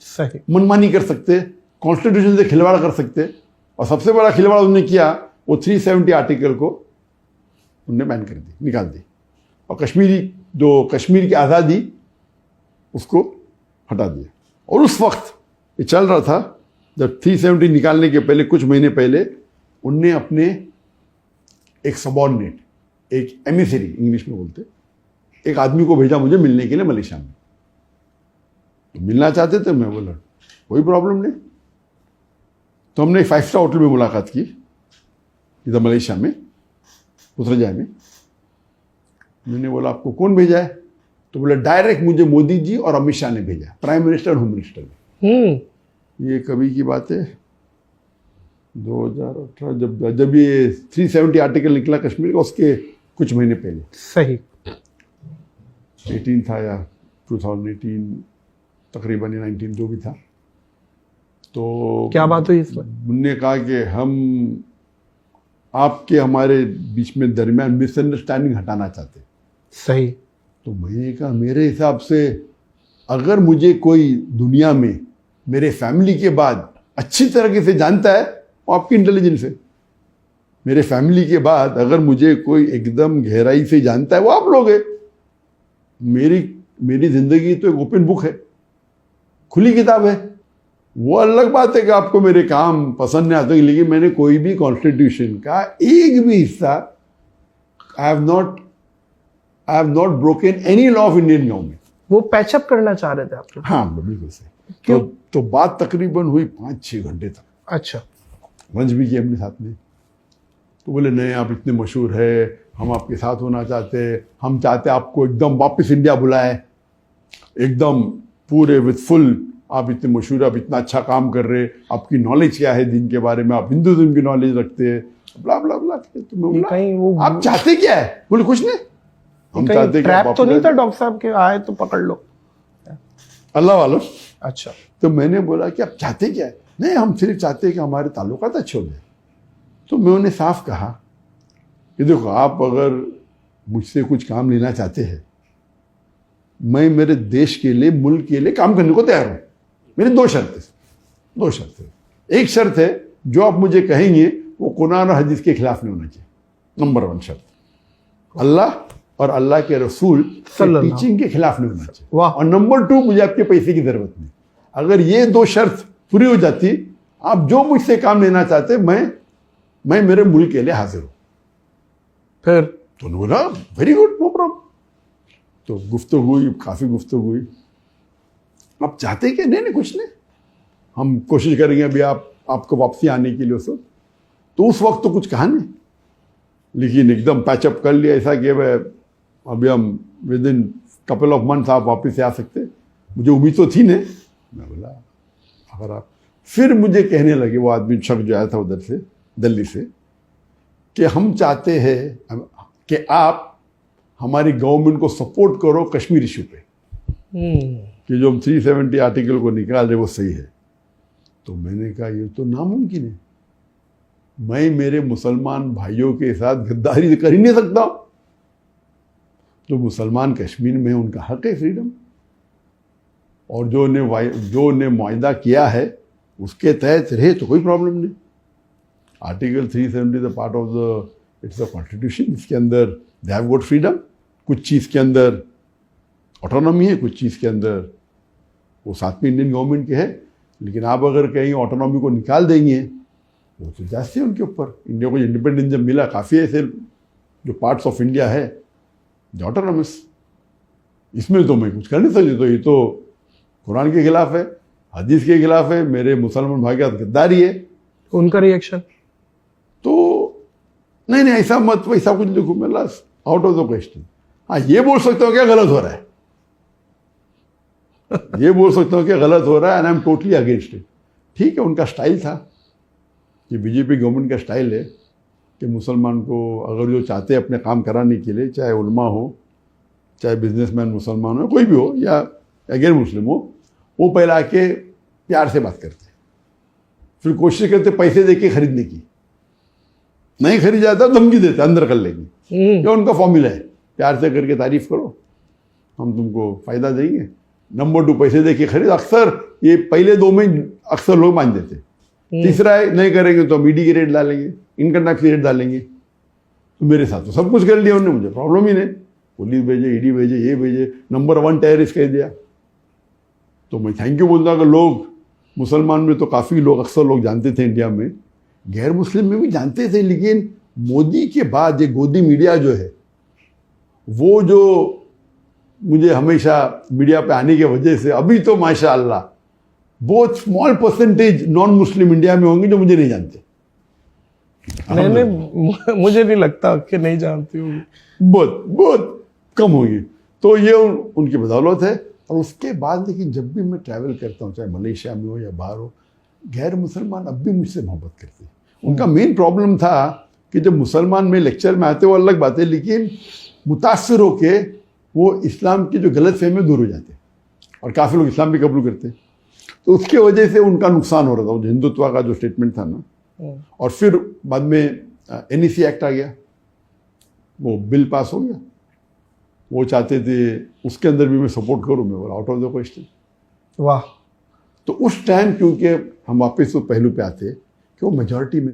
सही। मनमानी कर सकते, कॉन्स्टिट्यूशन से खिलवाड़ कर सकते, और सबसे बड़ा खिलवाड़ उन्होंने किया, वो 370 आर्टिकल को उन्होंने बैन कर दी, निकाल दी, और कश्मीर की आज़ादी उसको हटा दिया। और उस वक्त ये चल रहा था, जब 370 निकालने के पहले कुछ महीने पहले उनने अपने एक सबॉर्डिनेट, एक एमिसरी इंग्लिश में बोलते, एक आदमी को भेजा मुझे मिलने के लिए मलेशिया में। तो मिलना चाहते थे, मैं बोला कोई प्रॉब्लम नहीं। तो हमने एक 5 स्टार होटल में मुलाकात की इधर मलेशिया में, पुत्रजाय में। मैंने बोला आपको कौन भेजा है? तो बोला डायरेक्ट मुझे मोदी जी और अमित शाह ने भेजा, प्राइम मिनिस्टर और होम मिनिस्टर ने। ये कभी की बात है, 2018 जब ये 370 आर्टिकल निकला कश्मीर का, उसके कुछ महीने पहले। सही। 18 था या 2018 तकरीबन, 19 जो भी था। तो क्या बात हुई इसमें? उन्होंने कहा कि हम आपके हमारे बीच में दरमियान मिसअंडरस्टैंडिंग हटाना चाहते। सही। तो मैंने कहा मेरे हिसाब से अगर मुझे कोई दुनिया में मेरे फैमिली के बाद अच्छी तरीके से जानता है वो आपकी इंटेलिजेंस है। मेरे फैमिली के बाद अगर मुझे कोई एकदम गहराई से जानता है वो आप लोग हैं। मेरी जिंदगी तो एक ओपन बुक है, खुली किताब है। वो अलग बात है कि आपको मेरे काम पसंद नहीं आते, लेकिन मैंने कोई भी कॉन्स्टिट्यूशन का एक भी हिस्सा I have not broken any law of Indian government. वो पैचअप करना चाह रहे थे आप लोग? हाँ बिल्कुल सही। तो बात तकरीबन हुई 5-6 घंटे तक। अच्छा। लंच भी किया अपने साथ में। तो बोले नहीं आप इतने मशहूर है, हम आपके साथ होना चाहते हैं, हम चाहते आपको एकदम वापस इंडिया बुलाए, एकदम पूरे विद फुल, आप इतने मशहूर, आप इतना अच्छा काम कर रहे, आपकी नॉलेज क्या है दिन के बारे में, आप हिंदुइज्म की नॉलेज रखते हैं, ब्ला ब्ला ब्ला। तो मैं बोला आप चाहते क्या है? बोले कुछ नहीं, हम चाहते ट्रैप तो नहीं था डॉक्टर साहब के आए तो पकड़ लो अल्लाह वालों। अच्छा। तो मैंने बोला कि आप चाहते क्या है? नहीं हम सिर्फ चाहते हैं कि हमारे ताल्लुकात अच्छे हो जाए। तो मैं उन्हें साफ कहा कि देखो आप अगर मुझसे कुछ काम लेना चाहते हैं, मैं मेरे देश के लिए, मुल्क के लिए काम करने को तैयार हूं। मेरी 2 शर्तें। एक शर्त है जो आप मुझे कहेंगे वो कुरान और हदीस के खिलाफ नहीं होना चाहिए, नंबर 1 शर्त। अल्लाह और अल्लाह के रसूल टीचिंग के खिलाफ नहीं होना चाहिए। और नंबर 2 मुझे आपके पैसे की जरूरत नहीं। अगर ये 2 शर्त पूरी हो जाती, आप जो मुझसे काम लेना चाहते, मैं मेरे मुल्क के लिए हाजिर हूं। फिर तो बोला वेरी गुड, नो प्रॉब्लम। तो गुफ्तगू हुई, काफी गुफ्तगू हुई। आप चाहते क्या? नहीं कुछ नहीं, हम कोशिश करेंगे अभी आपको वापसी आने के लिए। तो उस वक्त तो कुछ कहा नहीं, लेकिन एकदम पैचअप कर लिया ऐसा कि अभी हम with in couple of months आप वापस से आ सकते। मुझे उम्मीद तो थी नहीं। मैं बोला अगर आप, फिर मुझे कहने लगे वो आदमी शख्स जो आया था उधर से, दिल्ली से, कि हम चाहते हैं कि आप हमारी गवर्नमेंट को सपोर्ट करो कश्मीर इशू पे, कि जो हम 370 आर्टिकल को निकाल रहे वो सही है। तो मैंने कहा ये तो नामुमकिन है, मैं मेरे मुसलमान भाइयों के साथ गद्दारी कर ही नहीं सकता। जो मुसलमान कश्मीर में उनका हक है फ्रीडम, और जो ने मुआहदा किया है उसके तहत रहे तो कोई प्रॉब्लम नहीं। Article 370 the part of the it's a constitution, इसके अंदर दे हैव गॉट फ्रीडम। कुछ चीज़ के अंदर ऑटोनॉमी है, कुछ चीज़ के अंदर वो साथ में इंडियन गवर्नमेंट के है। लेकिन आप अगर कहीं ऑटोनॉमी को निकाल देंगे वो तो जाते हैं उनके ऊपर। इंडिया को इंडिपेंडेंस जब मिला, काफ़ी ऐसे जो पार्ट्स ऑफ इंडिया है जो ऑटोनॉमस, इसमें तो मैं कुछ कर नहीं सकती। तो ये तो कुरान के खिलाफ है, हदीस के खिलाफ है, मेरे मुसलमान भाई का गद्दारी है। उनका रिएक्शन तो नहीं ऐसा मत, वैसा कुछ लिखो, मैं last out of the question. हाँ ये बोल सकते हो क्या गलत हो रहा है, ये बोल सकते हो क्या गलत हो रहा है, and I am totally against it. ठीक है, उनका स्टाइल था, ये बीजेपी गवर्नमेंट का स्टाइल है कि मुसलमान को अगर जो चाहते हैं अपने काम कराने के लिए, चाहे उलमा हो, चाहे बिजनेसमैन मुसलमान हो, कोई भी हो, या गैर मुस्लिम हो, वो पहले आके प्यार से बात करते, फिर कोशिश करते पैसे दे के खरीदने की। नहीं खरीद जाता धमकी देते अंदर कर लेंगे। ये उनका फॉर्मूला है, प्यार से करके तारीफ करो, हम तुमको फ़ायदा देंगे, नंबर 2 पैसे दे के खरीद, अक्सर ये पहले 2 में अक्सर लोग मान देते। तीसरा है नहीं करेंगे तो हम ईडी की रेट डालेंगे, इनकम टैक्स की रेट डालेंगे। तो मेरे साथ तो सब कुछ कर लिया उन्होंने, मुझे प्रॉब्लम ही नहीं, पुलिस भेजे, ईडी भेजे, ये भेजे, नंबर 1 टेररिस्ट कह दिया। तो मैं थैंक यू बोलता हूँ कि लोग मुसलमान में तो काफ़ी लोग, अक्सर लोग जानते थे इंडिया में, गैर मुस्लिम में भी जानते थे, लेकिन मोदी के बाद ये गोदी मीडिया जो है, वो जो मुझे हमेशा मीडिया पे आने की वजह से अभी तो माशाअल्लाह बहुत small percentage non Muslim India में होंगे जो मुझे नहीं जानते। नहीं, मुझे नहीं लगता कि नहीं जानती होगी, बहुत बहुत कम होगी। तो ये उनकी बदौलत है। और उसके बाद लेकिन जब भी मैं ट्रैवल करता हूँ, चाहे मलेशिया में हो या बाहर हो, गैर मुसलमान अब भी मुझसे मोहब्बत करते हैं। उनका मेन प्रॉब्लम था कि जब मुसलमान में लेक्चर में आते वो अलग बात है, लेकिन मुतासर होके वो इस्लाम की जो गलत फहमी दूर हो जाते, और काफ़ी लोग इस्लाम भी कबूल करते। तो उसके वजह से उनका नुकसान हो रहा था, वो हिंदुत्व का जो स्टेटमेंट था ना। और फिर बाद में NEC एक्ट आ गया, वो बिल पास हो गया, वो चाहते थे उसके अंदर भी मैं सपोर्ट करूँ, मैं बोला आउट ऑफ द क्वेश्चन। वाह। तो उस टाइम क्योंकि हम वापस तो पहलू पे आते कि वो मेजॉरिटी में